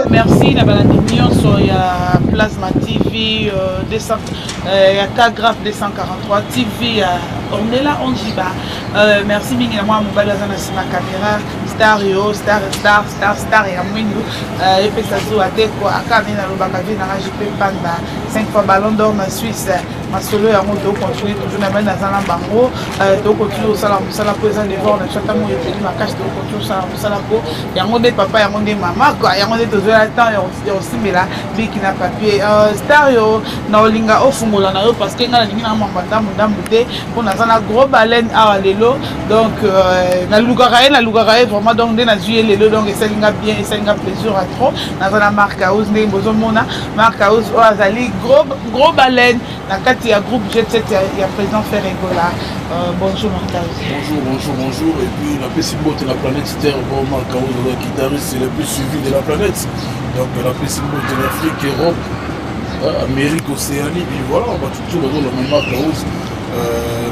Merci na balandinyo so ya Plasma TV 200 ya K-Graph 243 TV ya Ornella Onjiba. Merci mingi na moi mobali azana sima caméra star ya mwindu epesa zo ateko akami na lobaka vi na JP Panda 5 fois ballon d'or na Suisse masolo ya moto continue toujours na bana zana bango to continue osala musala po eza devant na chata mo yepeli makashi to continue osala musala po yango nde papa yango nde mama quoi yango nde tozola temps ya osimela biki na papier star yo na olinga ofungola na yo parce que nga nalingi na mamba ndambu te mpo naza na gros baleine awa lelo donc nalukaka ye vraiment donc nde nazwi ye lelo donc esalinga bien esalinga plaisir à trop naza na Marc House ndenge bozomona Marc House oyo azali gros baleine na kati ya groupe Jet Set ya président Ferregola. Bonjour Marc House. Bonjour et puis la Pessimbote la planète Terre, Marc House le guitariste c'est le plus suivi de la planète, donc la Pessimbote de l'Afrique, Europe, Amérique, Océanie, et voilà on va tout le monde Marc House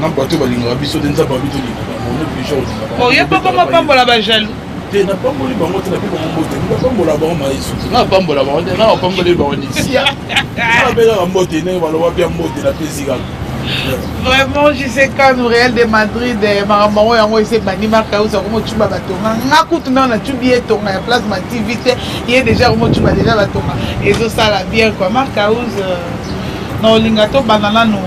na bato balinga biso denza babito li on est déjà oh y'a pas comment pambola ba jaloux te na pamboli bango te na pe bango mbote na pambola bango maisu na pambola bango te na pamboli bango ni sia na bela mbote ne baloba bien mbote na pezika. Vraiment, je sais quand nous Real de Madrid, Maramaro yango ese bani Marc House comme tuba batonga. Ngakutu na na tubi etonga ya Plasma TV te, il est déjà comme tuba déjà batonga. Et ça la bien quoi Marc House non lingato banana no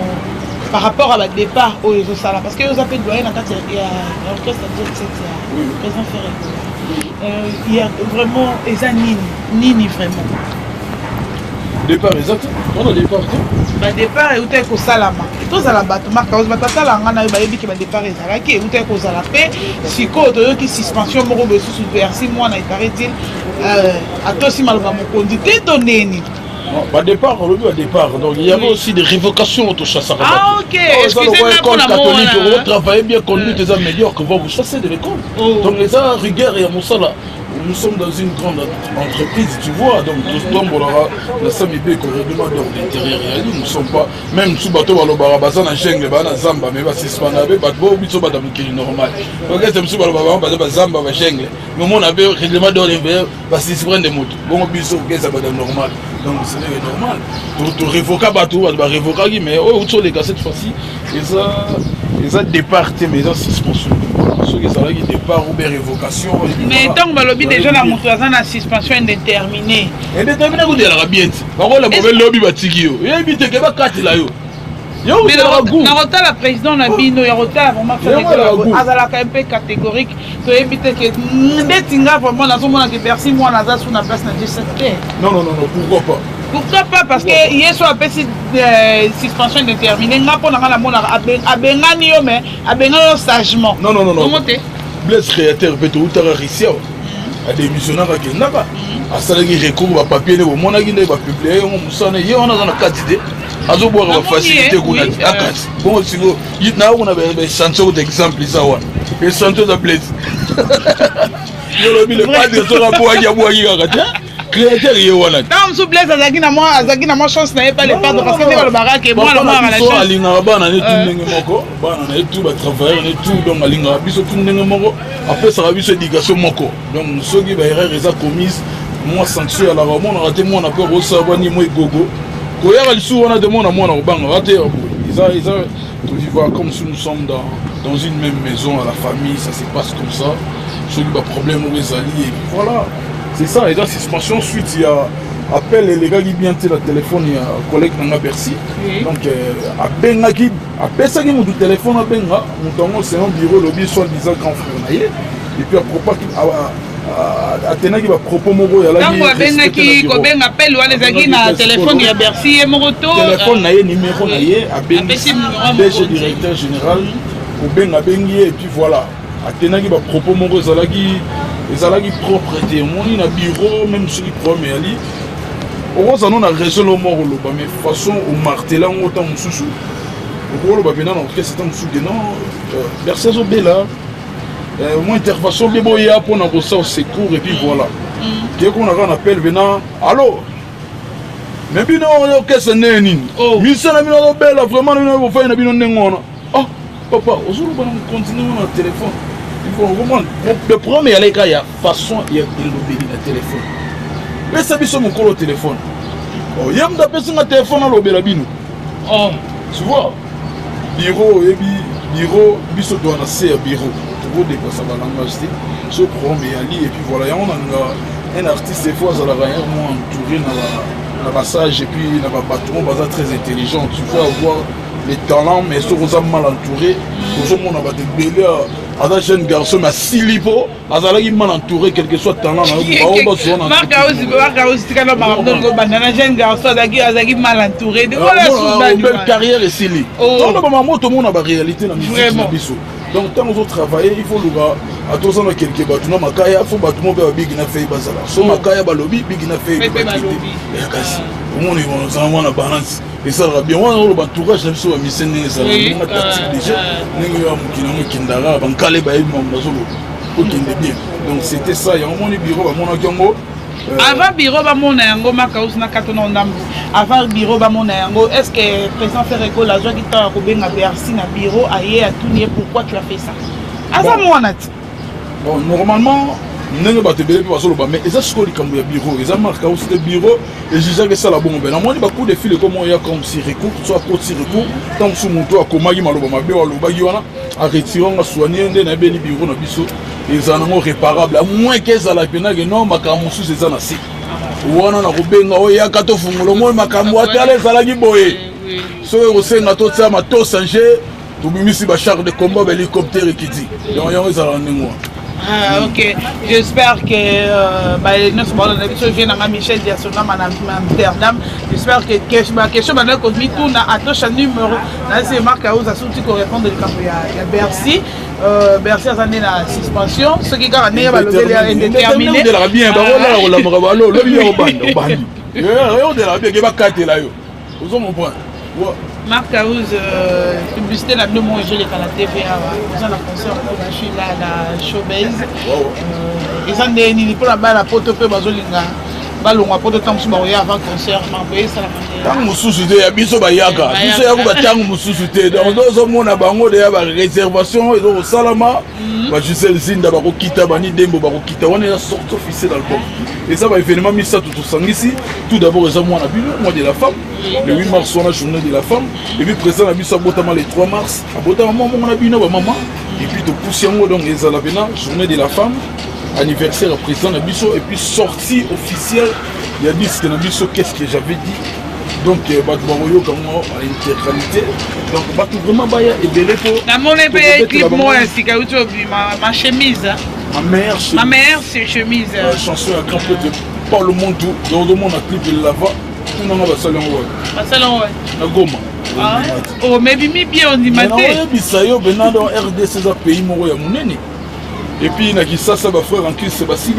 par rapport à la départ au Sala parce que vous avez doyen dans l'orchestre Jet Set président Ferregola. Il y a vraiment eza nini vraiment. Départ exact. On a départ tout. Ba départ et uté ko salama. To sala bato Marc House batala ngana ba yebi ke ba départ ezala ki uté ko sala pe siko to ki suspension moko be sous vers 6 mois na paraît-il atosi malba mo kondité to neni. Bah départ, on le départ. Donc il y avait aussi des révocations au chasse. Ah ok, excusez-moi pour la catholique, vous travaillez bien connu des hommes médiocres que vont vous chasser de l'école. Donc les gens rigueur et à Moussala. Nous sommes dans une grande entreprise, tu vois, donc tout le monde aura la SAMIB qu'on règlement d'ordre intérieur et nous ne sommes pas, même sous bateau à l'Obarabazan, à Jungle, à Zamba, mais c'est ce qu'on avait, pas de beau, mais c'est pas normal. Donc c'est sous Barabazan, Zamba, à Jungle, mais on avait règlement d'ordre intérieur, parce que c'est prendre des mots. Bon, bisous, c'est pas normal. Donc c'est normal. Tu révoques bateau, tu vas révoquer, mais oh, où sont les gars cette fois-ci, ils ont départ, mais ils ont suspension. Ceux qui sont là qui départ ou bien révocation. Mais tant que le lobby déjà dans mon toison la suspension indéterminée. Indéterminée vous dites la bien. Par contre le mauvais lobby va tirer. Il évite que va quatre là yo. Mais na rota la président na bino ya rota vraiment faire azala un peu catégorique to éviter que ndetinga vraiment na zo mona que Bercy moi na za sous na place na Jet. Non, pourquoi pas? Pourquoi pas? Parce que hier soir après suspension indéterminée nga pona nga na mona abengani yo mais abengani sagement. Non. Blaise créateur peut tout taricier. A démissionnaire à Kenaba. A salagi recours va papier ne mon agi ne va publier on musane hier on a dans la quantité. Azo boire va faciliter qu'on a akati. Bon sigo na on avait chanson d'exemple ça wa. Et chanson de Blaise. Yo le pas de so la boagi akati. Créateur y wana. Tant sous Blaise azaki na moi chance na pas les perdre parce que ne le baraka et moi la moi à la chance. Alinga bana ne tout ndenge moko. Bana na tout ba travailler ne tout donc alinga biso tout ndenge moko. Après ça va biso éducation moko. Donc ceux qui va erreur eza commise moi sanction à la vraiment on a raté moi on a peur au savoir ni moi gogo. Ko ya le sou on a demandé moi na banga raté. Ils tu vois comme si nous sommes dans une même maison à la famille, ça se passe comme ça. Ceux qui va problème au Zali et voilà. C'est ça, et dans suspension, suite, il y a appel les gars qui viennent le téléphone, il y a un collègue dans la Bercy. Donc, à Benga qui appelle ça qui mon téléphone à Benga, mon c'est un bureau, le bureau soi-disant grand frère. Et puis à propos, à Téna qui va propos mon gros, il y a là. Donc, Benga qui appelle ou les agis dans le téléphone, il y a Bercy et mon retour. Téléphone, il y a numéro, il y a DG directeur général, au Benga Bengi, et puis voilà. À Téna qui va propos mon gros, ils ont la propreté, on a un bureau, même sur les premiers ali. On a raison le mort, mais façon au martelant autant de sous. Au rôle de c'est un sous non, personne au là. Mon intervention, les boyards pour nous au secours, et puis voilà. Dès qu'on a un appel venant, allô, mais bino okesa neni mission na bino bela vraiment na faire na bino ndengona ah papa aujourd'hui on continue na téléphone il faut vraiment le premier aller quand il y a façon il y a le téléphone mais ça biso mon colo téléphone oh yam da pesa na téléphone na lobela bino oh tu vois bureau et bureau biso doit na c'est bureau pour dépasser la langage ce programme et puis voilà on a un artiste des fois ça la rien moins entouré dans la passage et puis dans la patron bazar très intelligent tu vas avoir les talents mais ceux qui sont mal entourés tout le monde a des bébés à un jeune garçon mais silipo azalaki mal entouré quel que soit talent na marca aussi quand on jeune garçon azalaki mal entouré de voilà belle carrière et sili donc le moment tout le monde a la réalité dans musique na biso donc tant aux autres travailler il faut le gars à tous on a quelques bâtiments makaya faut bâtiment ba big na fait bazala so makaya ba lobby big na fait et kasi au monde ils vont en avoir balance et ça va bien on le entourage na biso ba mission ni ça on a tactique déjà ningi ya mukina mukindara bankale ba ilmo bazolo okende bien donc c'était ça il y a un moment le bureau ba mona kiongo avant bureau ba mona yango makausi na katona ndambu avant bureau ba mona yango est-ce que président Ferrego la joie qui t'a ko benga Bercy na bureau aye à tout nier pourquoi tu as fait ça asa mona ti bon normalement ndenge bato ebele mpe bazoloba mais eza sikoyo likambo ya bureau eza marka aussi de bureau ejugeaka esala bongo mpe namoni bacoup de fil ekomo oya comme si recours so akoti recours ntango mosu moto akomaki maloba mabe alobaki wana aretiranga soigne nde nayebeli bureau na biso ezala nango réparable à moins ke ezala mpenake non makambo mosusu eza na se wana na kobenga oyaka tofungola moi makambo atala ezalaki boye soki ekosenga totia matosange tobimisi bachar de combat bahélicoptère ekiti donc yango ezala ndenge wana. Ah, ok, j'espère que notre Michel Diasona Amsterdam, j'espère que la question est tout na attention numéro c'est Marc Aouza qui correspond de Bercy. Bercy a donné la suspension, ce qui a indéterminé. Marc Aouz, publicité la deux mois, je l'ai à la TVA, ils ont la concert, je suis là, la showbase. Ils ont des nids pour la pote peu bazolinga. Balonga pour de temps sur Maria avant concert, m'envoyer ça la manière. Tant mususu te ya biso bayaka, biso ya ko tango mususu te. Donc deux hommes on a bango de ya ba réservation et au salama, ba Gisèle Zinda ba ko kita bani dembo ba ko kita, on est la sortie officielle d'album. Et ça va événement mis ça tout ici. Tout d'abord les hommes on a bu le mois de la femme. Le 8 mars on a journée de la femme et puis présent on a bu ça botamment le 3 mars. À botamment on a bu na ba maman et puis de pousser donc les alabena journée de la femme. Anniversaire à présent na biso et puis sortie officielle il y a dit que na biso qu'est-ce que j'avais dit donc batu baroyo comme à l'intégralité donc batu vraiment baya et belé pour na mon clip moi c'est ma chemise ma mère c'est chemise chanson à grand peu de pas le monde tout dans le monde a clip de lava tout dans ba salon ouais na goma oh mais bimi bien on dit maté na bisayo benado RDC za pays moko ya munene. Et puis, il y a ça, va frère en Christ, c'est Basile,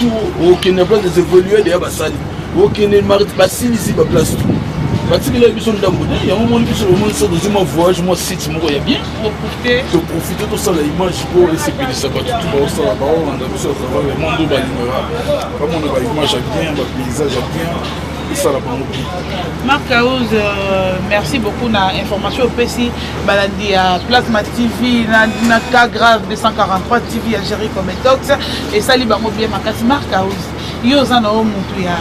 tout, aucun place des évolués de Abassali, aucun mardi, Basile, ici, place tout. Basile, il y a besoin d'un modèle, il y a un moment où je me voyage, moi, site, moi, il y a bien. Pour profiter de ça, l'image, pour essayer de ça, tout le ça, la parole, on a vu ça, le monde, comme on a l'image à bien, le paysage à bien. Marc Aouz, merci beaucoup pour l'information au PC. Baladi à Plasma TV, na cas grave 243 TV à gérer comme Tox. Et ça, libre bien Makasi Marc Aouz. Yoza na omuntu ya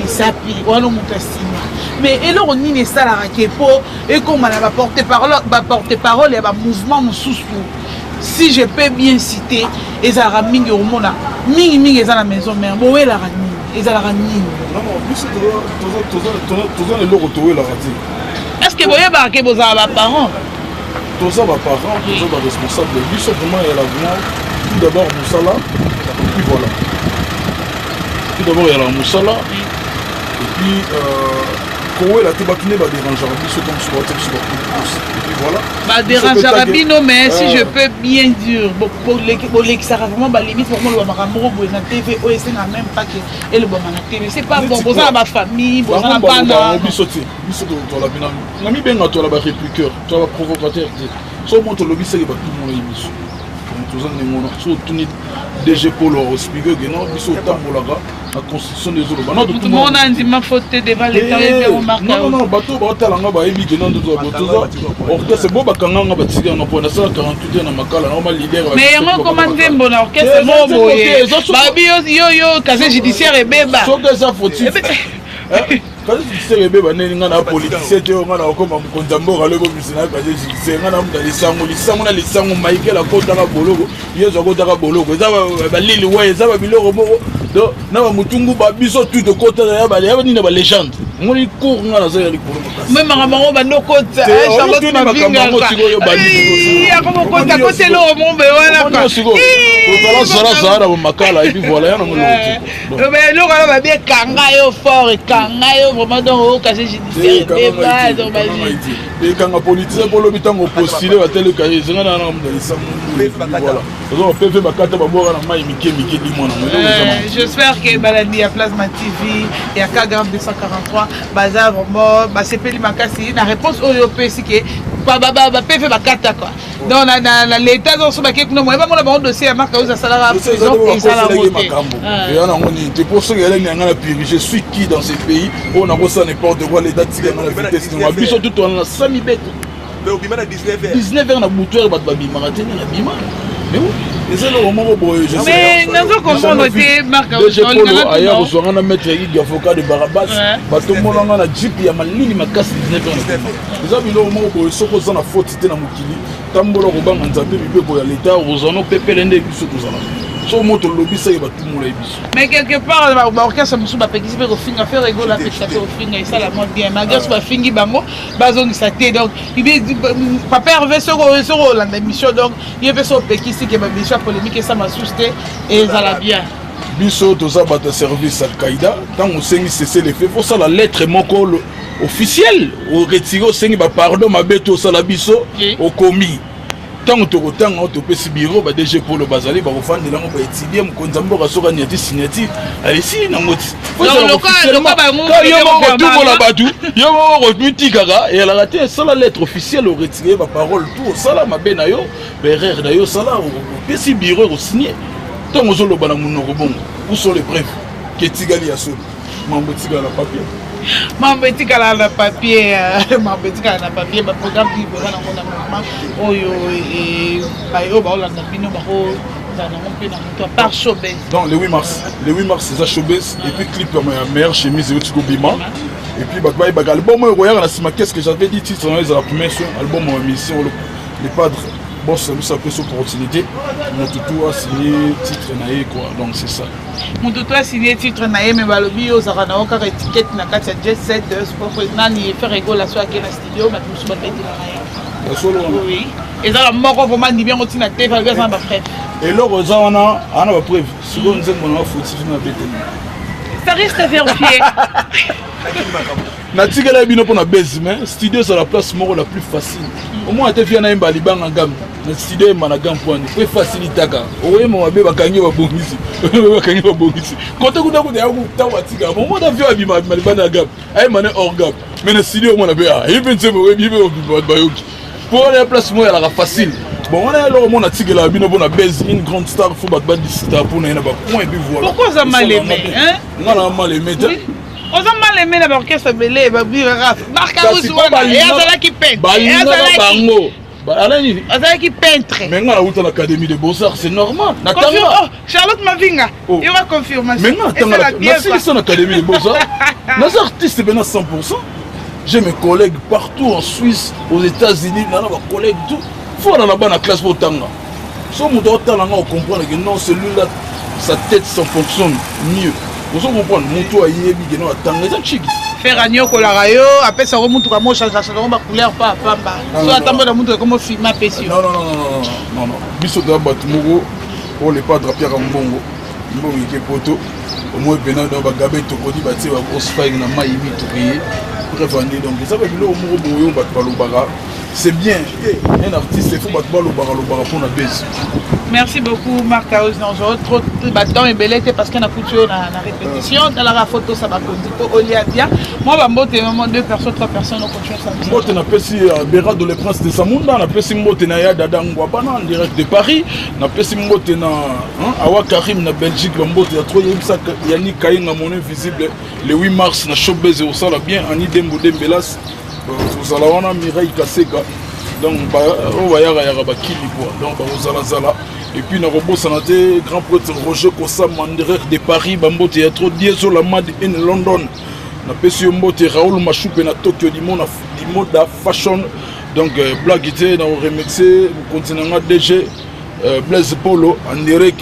misapi, wala omuntu asima. Mais et là on y ça la rakepo et comme on va porter parole et va mouvement mususu. Si je peux bien citer, ezara mingi omona, mingi eza la maison mère, boé la rani. Est-ce que vous avez des parents? Tous les parents, tous les responsables de lui, vraiment il y a la tout d'abord Moussala, et puis voilà. Tout d'abord il y a la Moussala, et puis Kowe la Tébakine va déranger un peu comme sur WhatsApp sur et puis voilà. Bah déranger un peu, mais si je peux bien dire, pour l'extra vraiment bah limite pour moi le Maramoro pour la TV, OSN n'a même pas que et le bon la TV, c'est pas bon pour ça ma famille, pour ça pas na. Bisoté toi la bina. Nami ben toi la ba répliqueur, toi la provocateur. So monte le bise ba tout le monde biso. Donc tous en ngona, so tout ni DG Polo speaker que non biso tambolaka. la constitution des autres. Non, tout le monde a dit ma faute devant l'État et bien remarqué. Non, non, bateau, batalanga, ba ebi kenan de bateau. Orchestre, bon, bakanga, batiga, on a pour la 48 ans, makala, normal leader. Mais on commande bon orchestre, bon boye. Babi yo, casier judiciaire et beba. So que ça faut quand tu sais que bébé n'est pas politicien, tu es un comme un contambo, le commissaire, c'est un homme de l'isang, on a l'isang, Michael, la côte à la bolo, il y a un côté à la bolo, l'île ouest, ça va bilo robot. Donc, non, Moutungu, Biso, tout de côté de la légende. Moi, il court dans la série pour le même Maman, no côte, Charlotte Mavinga. Il y a comme côté à côté, l'eau, mon bébé, voilà. Ça, Makala, et puis voilà, mais l'eau, on va bien Kangayo fort et Kangayo, vraiment, dans le casier judiciaire. Et quand la politique pour le temps postulé à tel casier, c'est un homme de l'isang. Voilà. On peut faire ma carte à boire à maille, Mickey, j'espère que Baladi à Plasma TV et à Kagram 243, Bazar, vraiment, c'est Peli Makasi, la réponse au EOP, c'est que PV Bakata quoi. Dans l'État, dans ce baquet, nous avons un dossier à marque à Salara prison et ça la voté. Et pour ceux qui ont je suis qui dans ces pays, on a reçu n'importe quoi, l'État tire dans la vitesse. Ils sont tout en 5 bêtes. 19 heures, on a bouté, on a bima. Mais oui, c'est le moment où je sais. Mais nous avons compris marque à Salara. Ailleurs, on a maître Guy avocat de Barabas. Tout le monde a un jeep, il y a ma ligne, ma casse 19 heures. Nous avons le moment où ils sont en faute, c'était dans Moukili. Tambola Roban, on a vu l'État, aux anneaux, Pépé, et tout ça. Mais quelque part, l'orchestre a fait rigoler et ça la montre bien. Malgré ce que tu bango, bazon ça t'est donc il papa Hervé sur l'émission donc il fait son petit qui est mission polémique et ça m'a suscité et ça l'a bien. Biso toza bata service Al-Qaïda tant on sait cesser les faits faut ça la lettre mon col officiel au retirer au sengi ba pardon ma beto ça la biso au commis. Tant on te peut si bureau ba DG pour le bazali ba ofan de là on va étudier mon konzambo rasoka niati signature allez si na ngoti le cas yo tout la batu yo retenu tikaka et elle a raté ça la lettre officielle au retirer ba parole tout ça la mabe na yo berrer na yo ça la peut si bureau au signer tant on zolo bana munoko bongo où sont les preuves que tigali aso mambo tigala papier Mambetika na papier, mambetika na papier, ba programme qui va na mona mama oyo e ba yo ba olanda bino ba ko na ngompe na moto par showbiz. Donc le 8 mars c'est ça showbiz et puis clip ma meilleure chemise et Tiko Bima et puis ba ba album moi regarde la sima qu'est-ce que j'avais dit titre dans la première album en émission les padres boss nous ça peut cette opportunité mon tutu a signé titre naé quoi donc c'est ça mon tutu a signé titre naé mais balobi o zara na oka étiquette na kati jet set sport nani faire rigoler sur qui na studio ma tout ba beti na solo oui et ça la moko vraiment ni bien otina te fa bien ba preuve et là on a ba preuve si on nous mon fautif na beti ça reste à vérifier. Natika la bino pour na base mais studio c'est la place moro la plus facile. Au moins tu viens na imba libanga ngam. Na studio na ngam point. Plus facilitaka. Oye mo mabe bakangi ba bongisi. Bakangi ba bongisi. Kote kuta kuta ya kuta watika. Mo mo da vio abima libanga ngam. Ay mané hors gap. Mais na studio mo na be ah. Il pense mo bibe o bayoki. Pour la place mo la facile. Bon, on a alors mon article là, une grande star, faut battre des stars pour nous, point et puis voilà. Pourquoi ça mal aimé, hein? On a mal aimé. On a mal aimé la orchestre belé, babi raf. Marcao Zouana, et Azala qui peintre. Azala qui peintre. Mais on a oublié l'académie de Beaux-Arts, c'est normal. Charlotte Mavinga, il y aura confirmation. Maintenant, c'est l'académie de Beaux-Arts. Nos artistes viennent à 100%. J'ai mes collègues partout en Suisse, aux États-Unis, mes collègues tout. Faut dans la bonne classe pour Tanga. Si on comprend que non, celui-là, sa tête ça fonctionne mieux. Vous comprenez, mon toit est bien à Tanga, c'est chic. Faire un yoke la rayo, après ça remonte comme change la couleur pas pamba. Soit attendre de montre comme film à pécio. Non. Biso de Batmogo, pour les padres Pierre Mbongo. Mbongo qui est poteau. Au moins, Bénin, dans le gabin, tu connais, tu vas grosse faille dans la maïmi, tu payes. Bref, donc, ça va être là au Moro, Batpalo Baga. c'est bien. Un artiste, il faut battre le bar pour la baisse. Merci beaucoup Marc Aouz. Trop de temps et belleté parce qu'on a foutu la répétition. Dans la photo, ça va continuer. Moi, je vais 2 personnes, 3 personnes, on continue ça. Moi, je suis Bérard le Prince de Samunda, je suis Dada Ngwabana en direct de Paris, je suis Awa Karim na Belgique, il y a Yannick Kaïn à mon invisible le 8 mars, na Showbiz au Sala bien, Annie Dembo Dembelas, vous allez Mireille Kaseka, donc on va y avoir Bakili quoi, donc vous allez et puis na robot sanaté grand prêtre Roger Kossam en direct de Paris, Bambo Théâtre Diesel la Mad in London. Na pesi mbote Raoul Machoupe na Tokyo di moda fashion donc blague était na remixer continent DG Blaise Polo en direct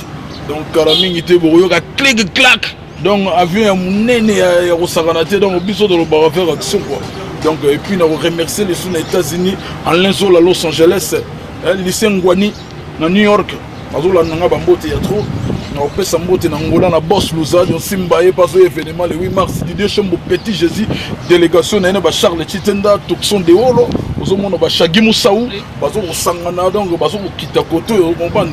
donc Karaming était boyo ka clic clac donc avion munene ya rosaganate donc biso de le bar faire action quoi donc et puis na remercier les sous aux États-Unis en l'inso à Los Angeles lycée Ngwani na New York azola nanga bambote ya trop. On peut s'embêter dans Angola, na boss Louza, on Simbaye, parce que l'événement le 8 mars, Didier Chambo Petit Jésus, délégation, na Charles Chitenda, Toxon de Holo, aux hommes de Chagi Moussaou, parce que Sangana, donc, parce que Kitakoto, on comprend,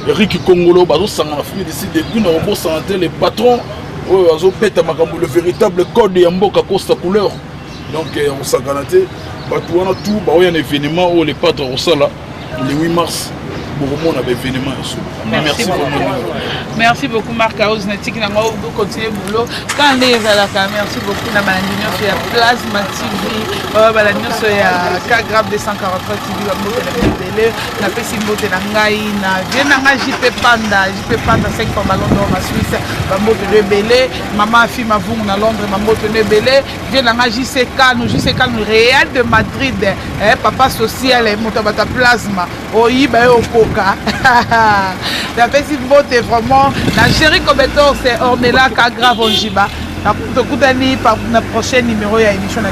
Eric Congolo, parce que Sangana, fini d'ici, depuis, on va santé les patrons, le véritable code de Yamboka Costa couleur. Donc, on s'en garantit, on a tout, il y a un événement où les patrons sont là, le 8 mars. Merci beaucoup Marc Aouz. Vous continuez le boulot. Quand les merci beaucoup na Malandinho sur la Plasma TV, Malandinho sur la K-Graph 243 TV, na Pessimbote na Ngai, na Vienanga JP Panda 5 fois ballon d'or en Suisse, Bambote de Belé, Maman Fille Mavoum na Londres, Bambote de Belé, Vienanga JCK, nous Real de Madrid, Papa Social, Motabata Plasma, Oïba Oko. La Pessimbote vraiment, la chérie Kobeto c'est Ornella K-Graph Onjiba. Pour la prochaine numéro, il y a une émission à